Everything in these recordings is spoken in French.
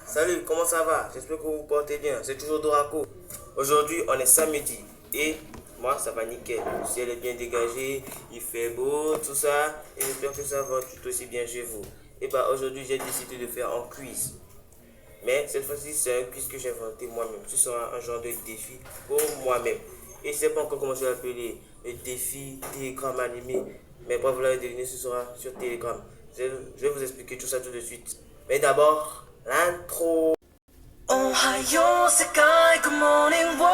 Salut, comment ça va? J'espère que vous vous portez bien. C'est toujours Doraco. Aujourd'hui, on est samedi et moi, ça va nickel. Le ciel est bien dégagé, il fait beau, tout ça. Et j'espère que ça va tout aussi bien chez vous. Et bah, aujourd'hui, j'ai décidé de faire un quiz. Mais cette fois-ci, c'est un quiz que j'ai inventé moi-même. Ce sera un genre de défi pour moi-même. Et je ne sais pas encore comment je vais l'appeler. Le défi Telegram animé. Mais bref, vous l'avez deviné, ce sera sur Telegram. Je vais vous expliquer tout ça tout de suite. Mais d'abord, l'intro. Ohio, Sekai, good morning world.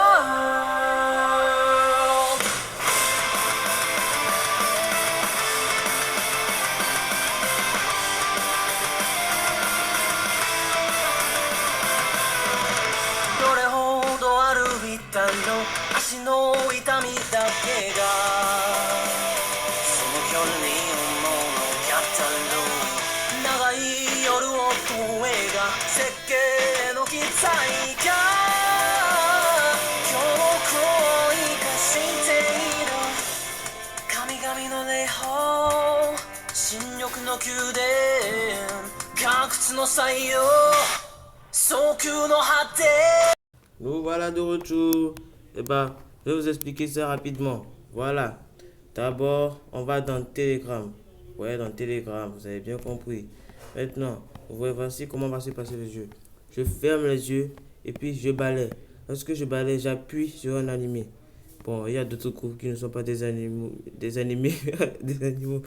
どれほど歩いたの足の痛みだけがその距離を物語る長い夜を問えが設計の記載が今日を生かしている神々の霊峰新緑の宮殿각屈の採用早急の果て Nous voilà de retour. Et bah, je vais vous expliquer ça rapidement. Voilà. D'abord, on va dans Telegram. Ouais, dans Telegram, vous avez bien compris. Maintenant, voici comment va se passer le jeu. Je ferme les yeux et puis je balaye. Lorsque je balaye, j'appuie sur un animé. Bon, il y a d'autres groupes qui ne sont pas des animaux, des animés, des animaux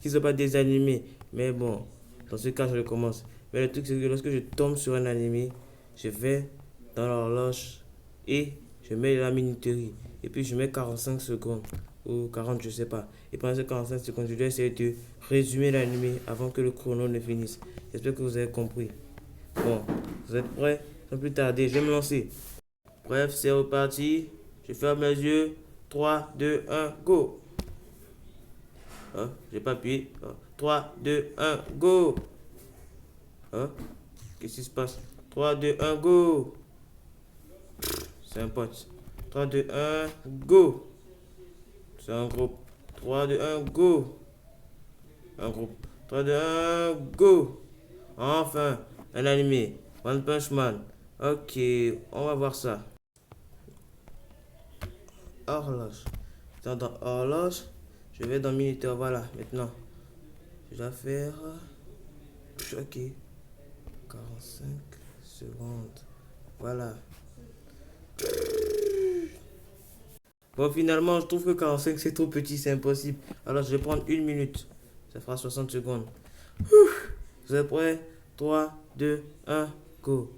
qui ne sont pas des animés. Mais bon, dans ce cas, je recommence. Mais le truc, c'est que lorsque je tombe sur un animé, je vais dans l'horloge et je mets la minuterie. Et puis je mets 45 secondes ou 40, je sais pas. Et pendant ces 45 secondes, je dois essayer de résumer l'animé avant que le chrono ne finisse. J'espère que vous avez compris. Bon, vous êtes prêts? Sans plus tarder, je vais me lancer. Bref, c'est reparti. Je ferme les yeux. 3, 2, 1, go. Hein? J'ai pas appuyé. 3, 2, 1, go. Hein? Qu'est-ce qui se passe? 3, 2, 1, go. C'est un pote. 3, 2, 1, go. C'est un groupe. 3, 2, 1, go. Un groupe. 3, 2, 1, go. Enfin, un animé. One Punch Man. Ok, on va voir ça. Horloge. Dans horloge, je vais dans minuteur. Voilà, maintenant. Je dois faire. Ok. 45 secondes. Voilà. Bon, finalement, je trouve que 45 c'est trop petit, c'est impossible. Alors, je vais prendre une minute. Ça fera 60 secondes. Vous êtes prêts? 3, 2, 1, go.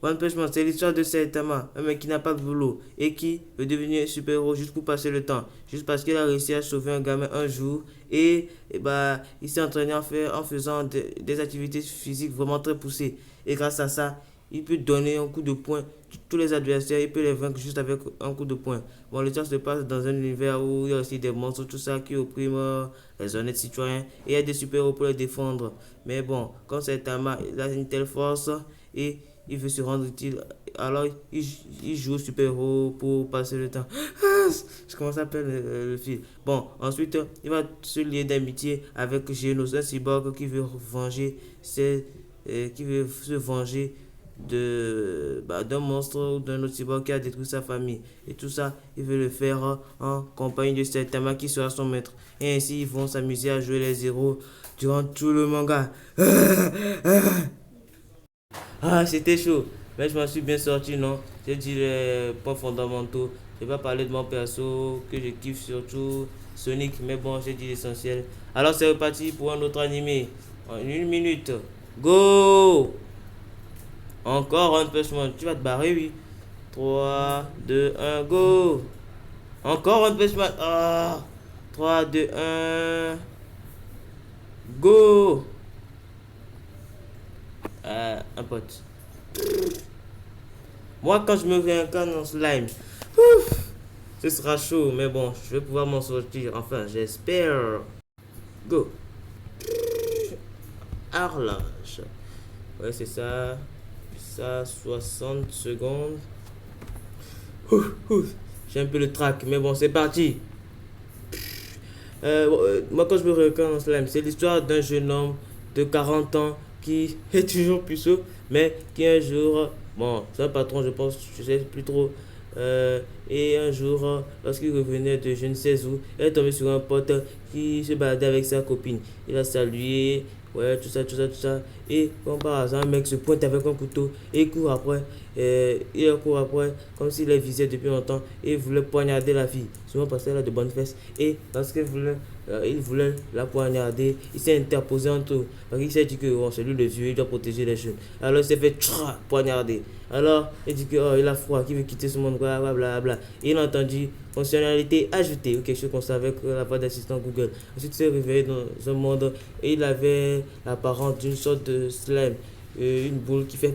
One Punch Man, c'est l'histoire de Saitama, un mec qui n'a pas de boulot et qui veut devenir super-héros juste pour passer le temps. Juste parce qu'il a réussi à sauver un gamin un jour et bah, il s'est entraîné en faisant des activités physiques vraiment très poussées. Et grâce à ça, il peut donner un coup de poing. Tous les adversaires, il peut les vaincre juste avec un coup de poing. Bon, l'histoire se passe dans un univers où il y a aussi des monstres, tout ça qui oppriment les honnêtes citoyens. Et il y a des super-héros pour les défendre. Mais bon, comme Saitama, il a une telle force et il veut se rendre utile. Alors, il joue au super-héros pour passer le temps. Je commence à perdre le fil. Bon, ensuite, il va se lier d'amitié avec Genos, un cyborg qui veut qui veut se venger d'un monstre ou d'un autre cyborg qui a détruit sa famille. Et tout ça, il veut le faire en compagnie de Saitama qui sera son maître. Et ainsi, ils vont s'amuser à jouer les héros durant tout le manga. Ah, c'était chaud. Mais je m'en suis bien sorti, non? J'ai dit les points fondamentaux. Je vais pas parler de mon perso, que je kiffe surtout Sonic. Mais bon, j'ai dit l'essentiel. Alors, c'est reparti pour un autre animé. En une minute. Go! Encore un Punch Man. Tu vas te barrer, oui. 3, 2, 1, go! Encore un Punch Man. Ah! 3, 2, 1, go! Un pote. Moi, quand je me réincarne en slime, ce sera chaud, mais bon, je vais pouvoir m'en sortir. Enfin, j'espère. Go. Horloge. Ouais, c'est ça. Ça, 60 secondes. J'ai un peu le trac, mais bon, c'est parti. Moi, quand je me réincarne en slime, c'est l'histoire d'un jeune homme de 40 ans qui est toujours puceau, mais qui un jour, bon, c'est un patron, je pense, je sais plus trop. Et un jour, lorsqu'il revenait de je ne sais où, il est tombé sur un pote qui se baladait avec sa copine. Il a salué, ouais, tout ça, tout ça, tout ça. Et comme par hasard, un mec se pointe avec un couteau et il court après. Il court après, comme s'il les visait depuis longtemps et il voulait poignarder la fille. Souvent parce qu'elle a de bonnes fesses. Et lorsqu'il voulait, il voulait la poignarder, il s'est interposé entre eux. Parce qu'il s'est dit que bon, c'est lui le vieux, il doit protéger les jeunes. Alors il s'est fait poignarder. Alors il dit que oh, il a froid, qu'il veut quitter ce monde, blablabla. Et il a entendu fonctionnalité ajoutée ou quelque chose comme ça avec la voix d'assistant Google. Ensuite il s'est réveillé dans un monde et il avait l'apparence d'une sorte de slime. Une boule qui fait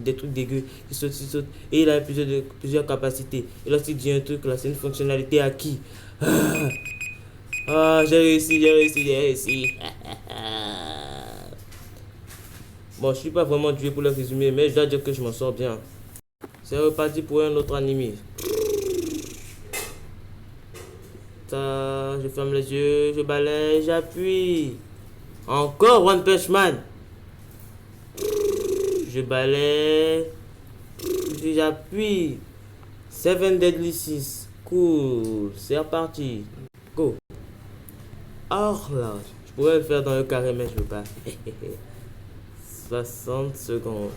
des trucs dégueux qui saute et il a plusieurs capacités et lorsqu'il dit un truc là c'est une fonctionnalité acquis. J'ai réussi. Bon, je suis pas vraiment doué pour le résumer, mais je dois dire que je m'en sors bien. C'est reparti pour un autre animé. Ça, je ferme les yeux, je balaye, j'appuie. Encore One Punch Man. Je balaye, j'appuie. Seven Deadly Sins. Cool, c'est reparti. Go. Or là, je pourrais le faire dans le carré, mais je veux pas. 60 secondes.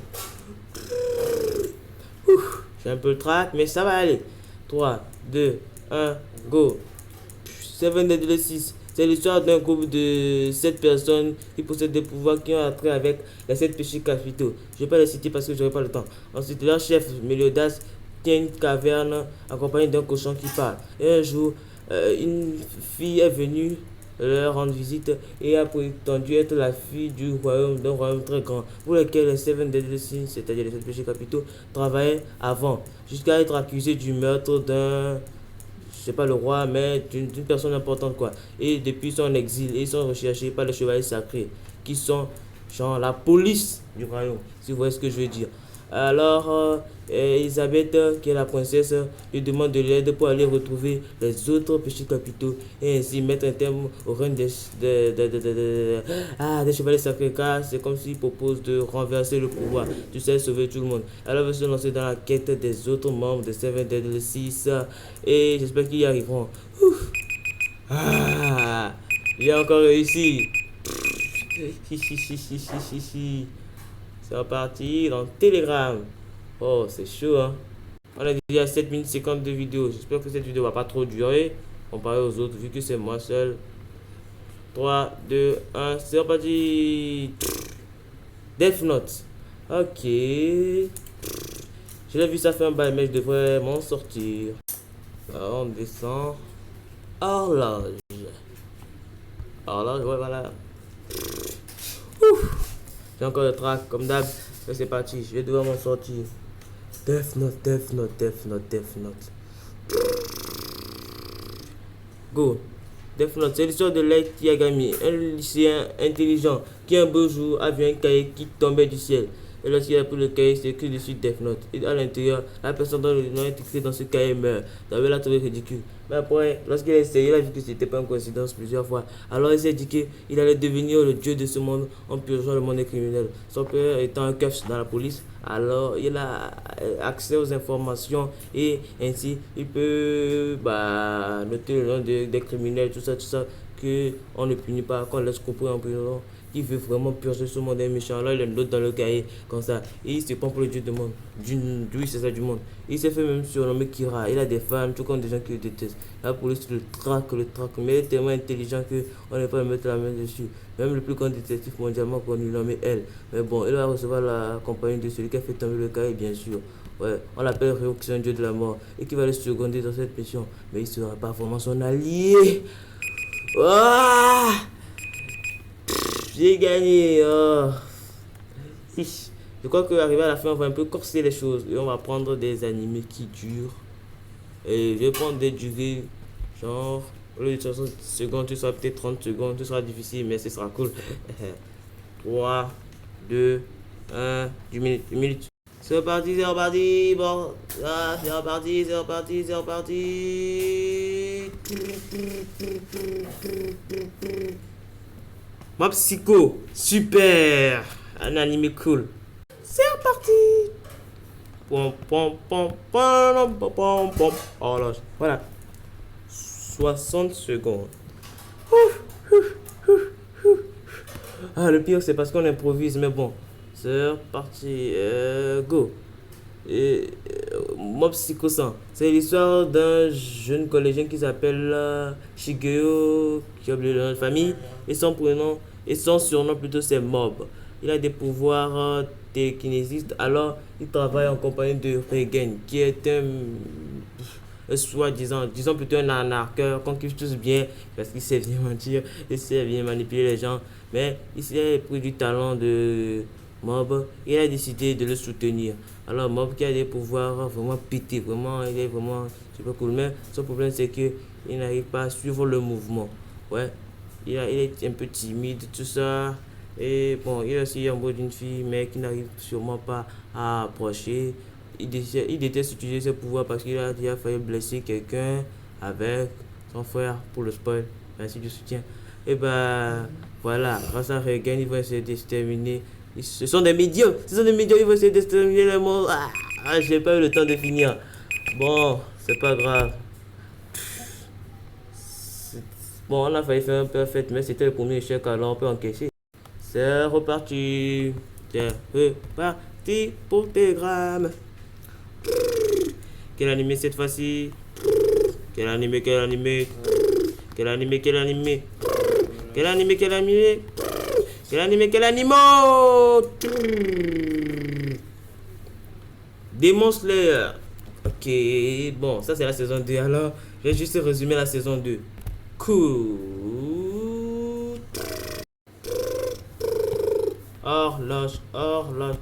J'ai un peu le trac, mais ça va aller. 3, 2, 1, go. Seven Deadly Sins. C'est l'histoire d'un groupe de 7 personnes qui possèdent des pouvoirs qui ont attrait avec les 7 péchés capitaux. Je ne vais pas les citer parce que je n'aurai pas le temps. Ensuite, leur chef, Meliodas, tient une caverne accompagné d'un cochon qui parle. Et un jour, une fille est venue leur rendre visite et a prétendu être la fille d'un royaume très grand pour lequel les Seven Deadly Sins, c'est-à-dire les 7 péchés capitaux, travaillaient avant, jusqu'à être accusé du meurtre d'un, je sais pas le roi, mais d'une personne importante quoi. Et depuis son exil, ils sont recherchés par les chevaliers sacrés, qui sont genre la police du royaume, si vous voyez ce que je veux dire. Alors, Elisabeth, qui est la princesse, lui demande de l'aide pour aller retrouver les autres péchés capitaux et ainsi mettre un terme au règne des chevaliers sacrés, car c'est comme s'il propose de renverser le pouvoir, tu sais, sauver tout le monde. Alors, elle va se lancer dans la quête des autres membres de Seven Deadly Sins et j'espère qu'ils y arriveront. Ouf. J'ai encore réussi. C'est reparti dans Telegram. Oh, c'est chaud, hein. On a déjà 7 minutes 50 de vidéo. J'espère que cette vidéo va pas trop durer comparé aux autres, vu que c'est moi seul. 3, 2, 1, c'est reparti. Death Note. Ok. Je l'ai vu, ça fait un bail, mais je devrais m'en sortir. Alors, on descend. Horloge. Horloge, ouais, voilà. Ouf. J'ai encore le track, comme d'hab. C'est parti, je vais devoir m'en sortir. Death Note. Go. Death Note, c'est l'histoire de Light Yagami, un lycéen intelligent qui un beau jour a vu un cahier qui tombait du ciel. Et lorsqu'il a pris le cahier, c'est écrit dessus Death Note. Et à l'intérieur, la personne dont le nom est écrit dans ce cahier meurt. Ça avait la trouvé ridicule. Mais après, lorsqu'il a essayé, il a vu que c'était pas une coïncidence plusieurs fois. Alors il s'est dit qu'il allait devenir le dieu de ce monde en purgeant le monde des criminels. Son père étant un keuf dans la police, alors il a accès aux informations et ainsi il peut noter le nom des criminels, tout ça, que on ne punit pas, qu'on laisse couper en prison. Il veut vraiment purger ce monde des méchants. Là, il a une note dans le cahier, comme ça. Et il se prend pour le dieu du monde. Oui, c'est ça, du monde. Il s'est fait même surnommer Kira. Il a des femmes, tout comme des gens qui le détestent. La police le traque. Mais il est tellement intelligent qu'on n'est pas mettre la main dessus. Même le plus grand détective mondialement connu, nommé elle. Mais bon, il va recevoir la compagnie de celui qui a fait tomber le cahier, bien sûr. Ouais, on l'appelle Ryo, qui est un dieu de la mort. Et qui va le seconder dans cette mission. Mais il ne sera pas vraiment son allié. Ah! J'ai gagné. Je crois qu'arrivé à la fin, on va un peu corser les choses. Et on va prendre des animés qui durent. Et je vais prendre des durées. Genre, au lieu de 60 secondes, ce sera peut-être 30 secondes. Ce sera difficile, mais ce sera cool. 3, 2, 1, 10 minutes. 10 minutes. C'est reparti. Bon, là, c'est reparti. Mob Psycho, super. un anime cool. C'est reparti. Pom, pom, pom, pom, pom, pom, pom. Oh là, voilà. 60 secondes. Ah, le pire, c'est parce qu'on improvise, mais bon. C'est reparti. Go. Mob Psycho-san. C'est l'histoire d'un jeune collégien qui s'appelle Shigeo, qui a oublié le nom de famille, et son prénom, et son surnom plutôt c'est Mob. Il a des pouvoirs télékinésistes, alors il travaille en compagnie de Regen, qui est un soi-disant, disons plutôt un arnaqueur qu'on kiffe tous bien, parce qu'il sait bien mentir, il sait bien manipuler les gens, mais il s'est pris du talent de Mob, il a décidé de le soutenir. Alors Mob qui a des pouvoirs vraiment pétés, vraiment, il est vraiment super cool. Mais son problème c'est que il n'arrive pas à suivre le mouvement. Ouais, il est un peu timide, tout ça. Et bon, il est aussi amoureux d'une fille, mais qui n'arrive sûrement pas à approcher. Il déteste utiliser ses pouvoirs parce qu'il a déjà failli blesser quelqu'un avec son frère pour le spoil. Merci du soutien. Et bah voilà, grâce à Regan, il va essayer de s'exterminer. Ce sont des médiocres, ils vont essayer d'exterminer les morts. J'ai pas eu le temps de finir. Bon, c'est pas grave. Bon, on a failli faire un perfect, mais c'était le premier échec, alors on peut encaisser. C'est reparti. C'est reparti pour tes grammes. Quel animé cette fois-ci? Quel animé? Quel animé? Quel animé? Quel animé? Quel animé? Quel animé? Quel animé? Quel animal? Demon Slayer. Ok, bon, ça c'est la saison 2. Alors, je vais juste résumer la saison 2. Cool. Horloge, horloge.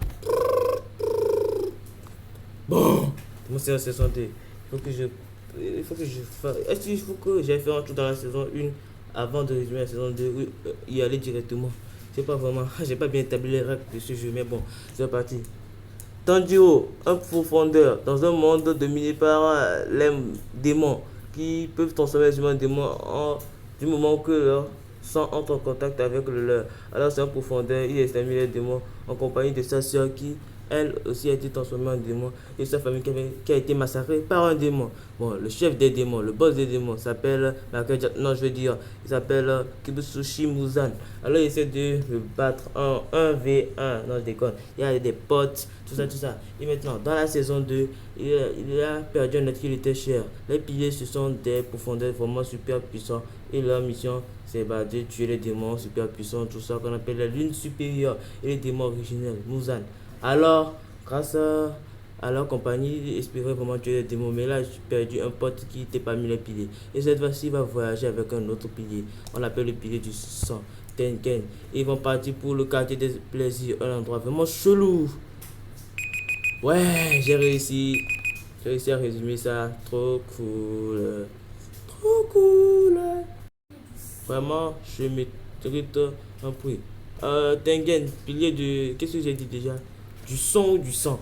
Bon, Demon Slayer saison 2. Il faut que je fasse. Est-ce qu'il faut que j'ai fait un tour dans la saison 1 avant de résumer la saison 2 ou y aller directement? Je sais pas vraiment, j'ai pas bien établi les règles de ce jeu, mais bon, c'est parti. Tanjiro, un profondeur dans un monde dominé par les démons qui peuvent transformer les humains en démons du moment que leur sang entre en contact avec le leur. Alors c'est un profondeur, il extermine les démons en compagnie de sa sœur qui, elle aussi, a été transformée en démon et sa famille qui a été massacrée par un démon. Bon, le chef des démons, le boss des démons s'appelle, non je veux dire, il s'appelle Kibutsushi Muzan. Alors il essaie de le battre en 1v1, non je déconne, il y a des potes, tout ça, tout ça. Et maintenant, dans la saison 2, il a perdu un être qui lui était cher. Les piliers, ce sont des profondeurs vraiment super puissants et leur mission c'est de tuer les démons super puissants, tout ça qu'on appelle la lune supérieure et les démons originels, Muzan. Alors, grâce à leur compagnie, ils espéraient vraiment tuer les démons. Mais là, j'ai perdu un pote qui était parmi les piliers. Et cette fois-ci, il va voyager avec un autre pilier. On l'appelle le pilier du sang, Tengen. Et ils vont partir pour le quartier des plaisirs, un endroit vraiment chelou. Ouais, j'ai réussi. J'ai réussi à résumer ça. Trop cool. Trop cool. Vraiment, je mérite un prix. Tengen, pilier de... Qu'est-ce que j'ai dit déjà? Du son ou du sang?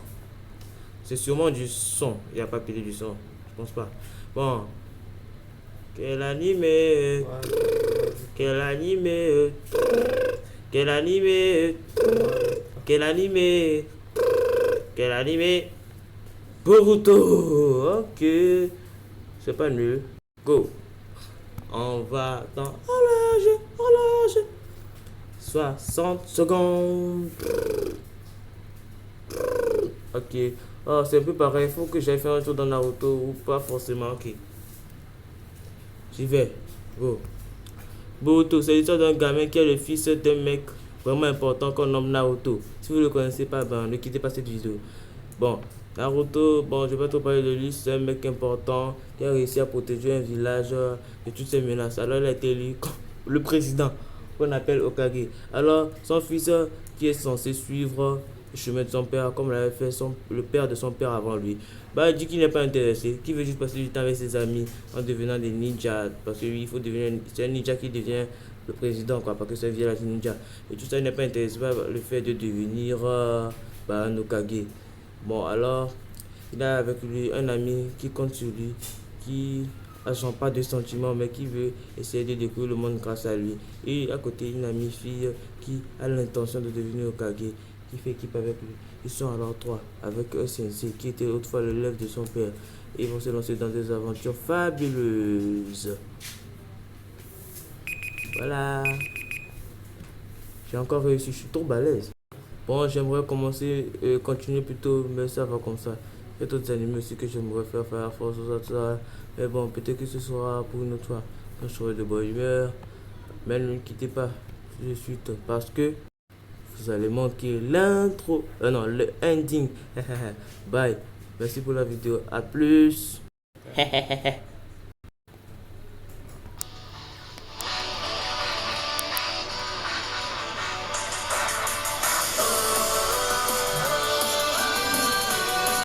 C'est sûrement du son. Il n'y a pas pilier du son. Je pense pas. Bon. Quel animé? Quel animé? Quel animé? Quel animé? Quel animé? Boruto. Ok. C'est pas nul. Go. On va dans horloge, horloge. 60 secondes. Ok. Oh, c'est un peu pareil. Il faut que j'aille faire un tour dans Naruto ou pas forcément. Ok. J'y vais. Go. Boruto, c'est l'histoire d'un gamin qui est le fils d'un mec vraiment important qu'on nomme Naruto. Si vous ne le connaissez pas, ben, ne quittez pas cette vidéo. Bon, Naruto, bon, je vais pas trop parler de lui. C'est un mec important qui a réussi à protéger un village de toutes ces menaces. Alors, il a été élu le président qu'on appelle Hokage. Alors, son fils qui est censé suivre le chemin de son père, comme l'avait fait le père de son père avant lui, bah, il dit qu'il n'est pas intéressé, qu'il veut juste passer du temps avec ses amis en devenant des ninjas. Parce que lui, il faut devenir. C'est un ninja qui devient le président, quoi, parce que c'est un village ninja. Et tout ça, il n'est pas intéressé par le fait de devenir un Hokage. Bon, alors, il a avec lui un ami qui compte sur lui, qui n'a pas de sentiments, mais qui veut essayer de découvrir le monde grâce à lui. Et à côté, une amie fille qui a l'intention de devenir Hokage, qui fait équipe avec lui. Ils sont alors trois, avec un sensei qui était autrefois l'élève de son père. Et ils vont se lancer dans des aventures fabuleuses. Voilà. J'ai encore réussi, je suis trop balèze. Bon, j'aimerais continuer plutôt, mais ça va comme ça. Il y a d'autres animés aussi que j'aimerais faire force aux ça. Mais bon, peut-être que ce sera pour une autre fois. Quand je serai de bonne humeur. Mais ne quittez pas tout de suite parce que vous allez manquer l'intro. Non, le ending. Bye. Merci pour la vidéo. À plus.